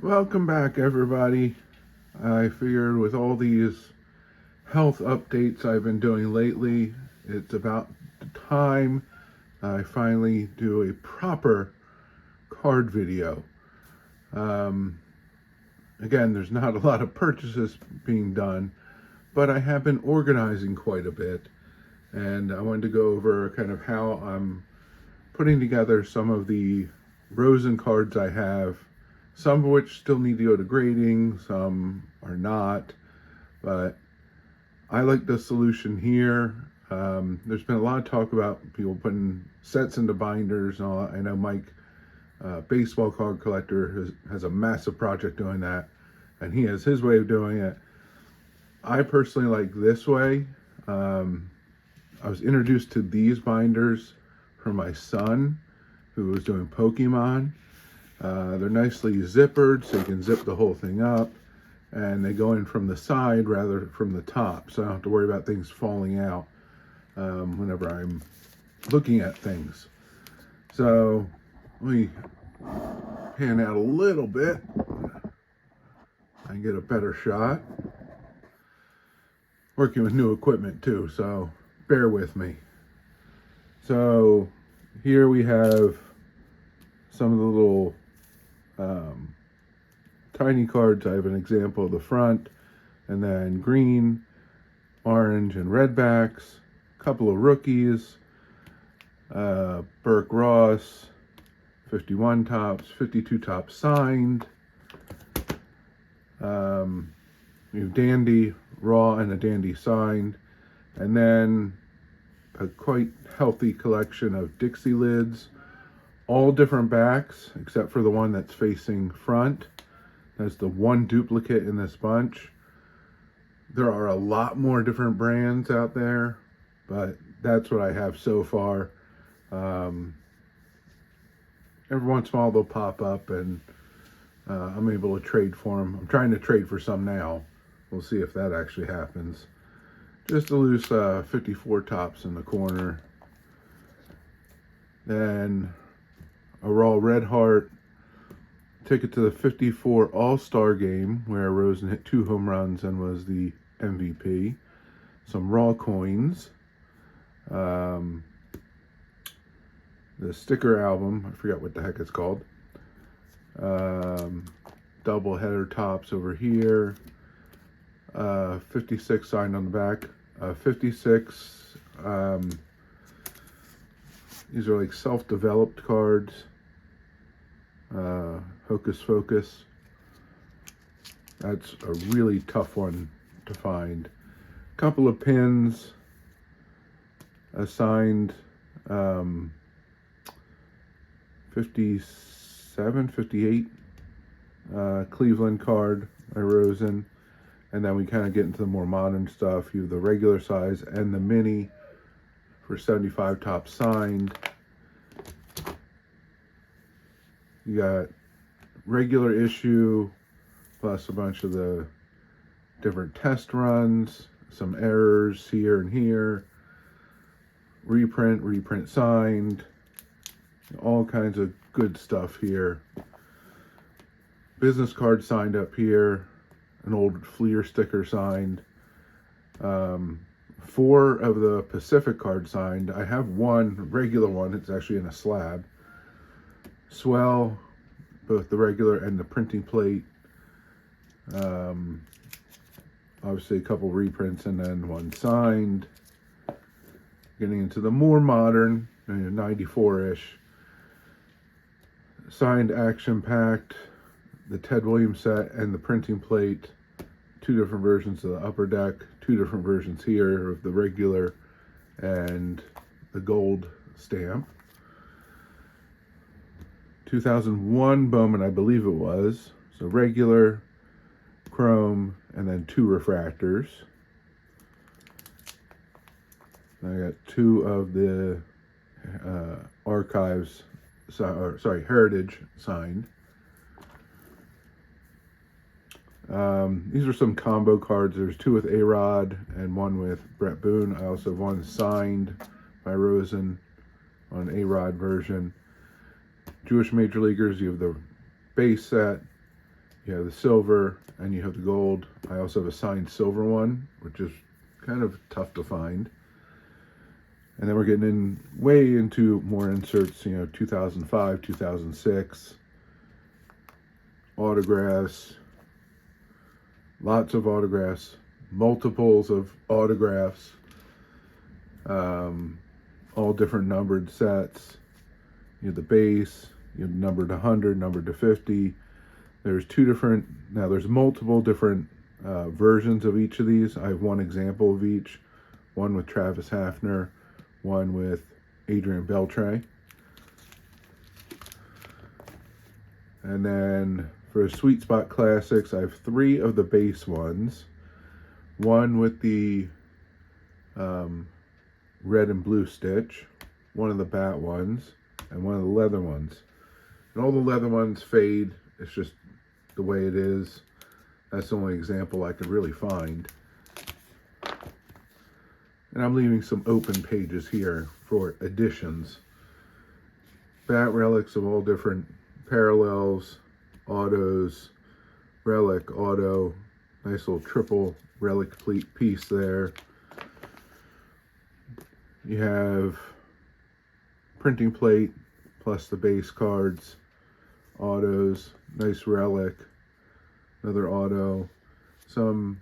Welcome back, everybody. I figured with all these health updates I've been doing lately, it's about the time I finally do a proper card video. Um, Again, there's not a lot of purchases being done, but I have been organizing quite a bit, and I wanted to go over kind of how I'm putting together some of the Rosen cards I have, some of which still need to go to grading, some are not, but I like the solution here. There's been a lot of talk about people putting sets into binders and all that. I know Mike, baseball card collector, has a massive project doing that, and he has his way of doing it. I personally like this way. I was introduced to these binders from my son, who was doing Pokemon. They're nicely zippered, so you can zip the whole thing up, and they go in from the side rather from the top, so I don't have to worry about things falling out whenever I'm looking at things. So let me pan out a little bit and get a better shot. Working with new equipment too, so bear with me. So here we have some of the little tiny cards. I have an example of the front, and then green, orange, and red backs, a couple of rookies, Burke Ross, 51 tops, 52 tops signed, you have Dandy Raw and a Dandy signed, and then a quite healthy collection of Dixie lids, all different backs except for the one that's facing front. That's the one duplicate in this bunch. There are a lot more different brands out there, but that's what I have so far. Every once in a while they'll pop up, and I'm able to trade for them. I'm trying to trade for some now. We'll see if that actually happens. Just a loose 54 tops in the corner. Then a raw red heart. Ticket to the 54 All-Star game where Rosen hit 2 home runs and was the MVP. Some raw coins. The sticker album, I forgot what the heck it's called. Double header tops over here. 56 signed on the back. 56, these are like self-developed cards. Hocus Focus. That's a really tough one to find. Couple of pins. Assigned 57, 58 Cleveland card by Rosen. And then we kind of get into the more modern stuff. You have the regular size and the mini for 75 tops signed. You got regular issue plus a bunch of the different test runs, some errors here and here, reprint signed, all kinds of good stuff here. Business card signed up here, an old Fleer sticker signed. 4 of the Pacific cards signed. I have one regular one, it's actually in a slab. Swell, both the regular and the printing plate. Obviously a couple reprints and then one signed. Getting into the more modern, 94-ish. Signed action packed, the Ted Williams set and the printing plate. 2 different versions of the upper deck, 2 different versions here of the regular and the gold stamp. 2001 Bowman, I believe it was. So regular, chrome, and then 2 refractors. I got 2 of the archives, heritage signed. These are some combo cards. There's 2 with A-Rod and 1 with Brett Boone. I also have 1 signed by Rosen on A-Rod version. Jewish Major Leaguers, you have the base set, You have the silver and you have the gold. I also have a signed silver one, which is kind of tough to find. And then we're getting in way into more inserts, 2005, 2006, autographs, lots of autographs, multiples of autographs, all different numbered sets. You have the base, you have numbered 100, numbered to 50. There's there's multiple different versions of each of these. I have one example of each, one with Travis Hafner, one with Adrian Beltre. And then for Sweet Spot Classics, I have 3 of the base ones, one with the red and blue stitch, one of the bat ones, and one of the leather ones. And all the leather ones fade. It's just the way it is. That's the only example I could really find. And I'm leaving some open pages here for additions. Bat relics of all different parallels, autos, relic, auto, nice little triple relic piece there. You have printing plate plus the base cards, autos, nice relic, another auto, some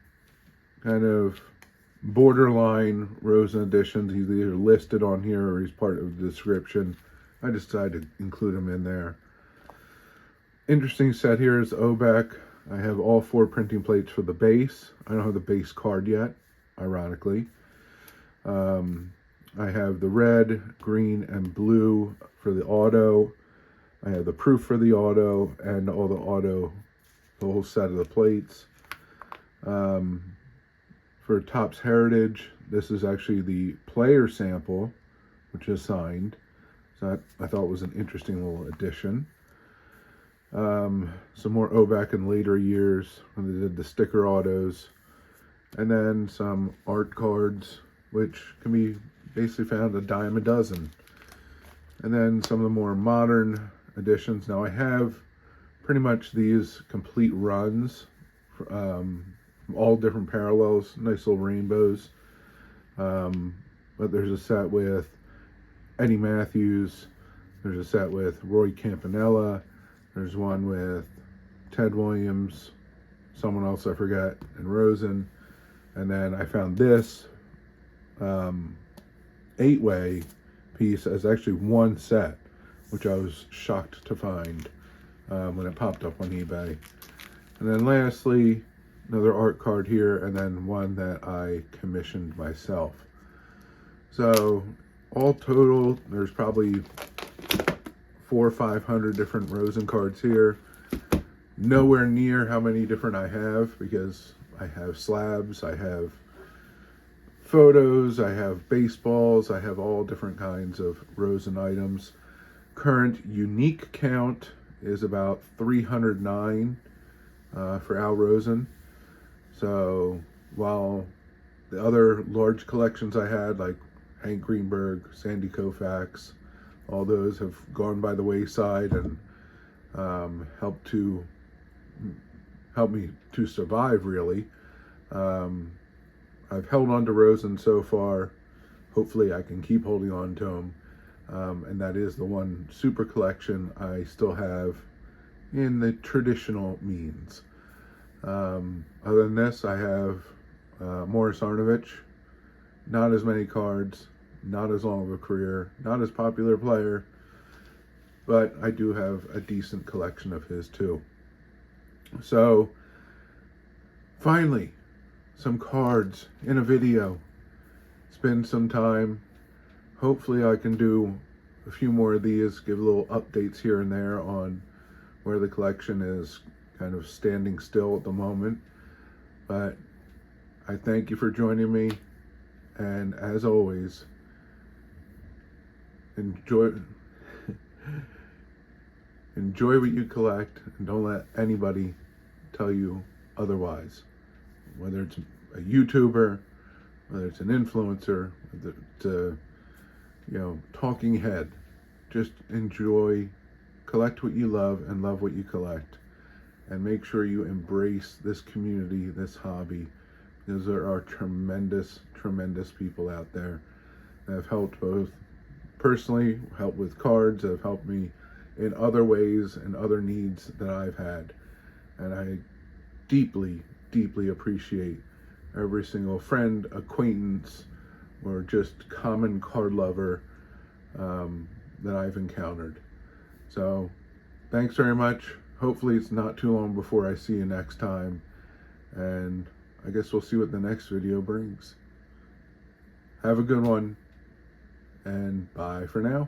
kind of borderline Rosen editions. He's either listed on here or he's part of the description. I decided to include him in there. Interesting set here is Obek. I have all 4 printing plates for the base. I don't have the base card yet, ironically. I have the red, green, and blue for the auto. I have the proof for the auto and all the auto, the whole set of the plates. For Topps Heritage, this is actually the player sample, which is signed. So that I thought was an interesting little addition. Some more Obek in later years when they did the sticker autos. And then some art cards, which can be basically found a dime a dozen. And then some of the more modern editions. Now I have pretty much these complete runs from all different parallels, nice little rainbows. But there's a set with Eddie Matthews, there's a set with Roy Campanella, there's one with Ted Williams, someone else I forgot, and Rosen. And then I found this 8-way piece as actually one set, which I was shocked to find when it popped up on eBay. And then lastly, another art card here, and then one that I commissioned myself. So all total, there's probably 400 or 500 different Rosen cards here. Nowhere near how many different I have, because I have slabs, I have photos, I have baseballs, I have all different kinds of Rosen items. Current unique count is about 309 for Al Rosen. So while the other large collections I had, like Hank Greenberg, Sandy Koufax, all those have gone by the wayside and helped me to survive, really. I've held on to Rosen so far. Hopefully I can keep holding on to him. And that is the one super collection I still have in the traditional means. Other than this, I have Morris Arnovich. Not as many cards, not as long of a career, not as popular player, but I do have a decent collection of his too. So, finally, some cards in a video. Spend some time. Hopefully I can do a few more of these, give little updates here and there on where the collection is kind of standing still at the moment. But I thank you for joining me, and as always, enjoy what you collect, and don't let anybody tell you otherwise. Whether it's a YouTuber, whether it's an influencer, whether it's a talking head, just enjoy, collect what you love, and love what you collect. and make sure you embrace this community, this hobby, because there are tremendous, tremendous people out there that have helped both personally, helped with cards, that have helped me in other ways and other needs that I've had. And I deeply, deeply appreciate every single friend, acquaintance, or just common card lover that I've encountered. So thanks very much. Hopefully it's not too long before I see you next time. And I guess we'll see what the next video brings. Have a good one, and bye for now.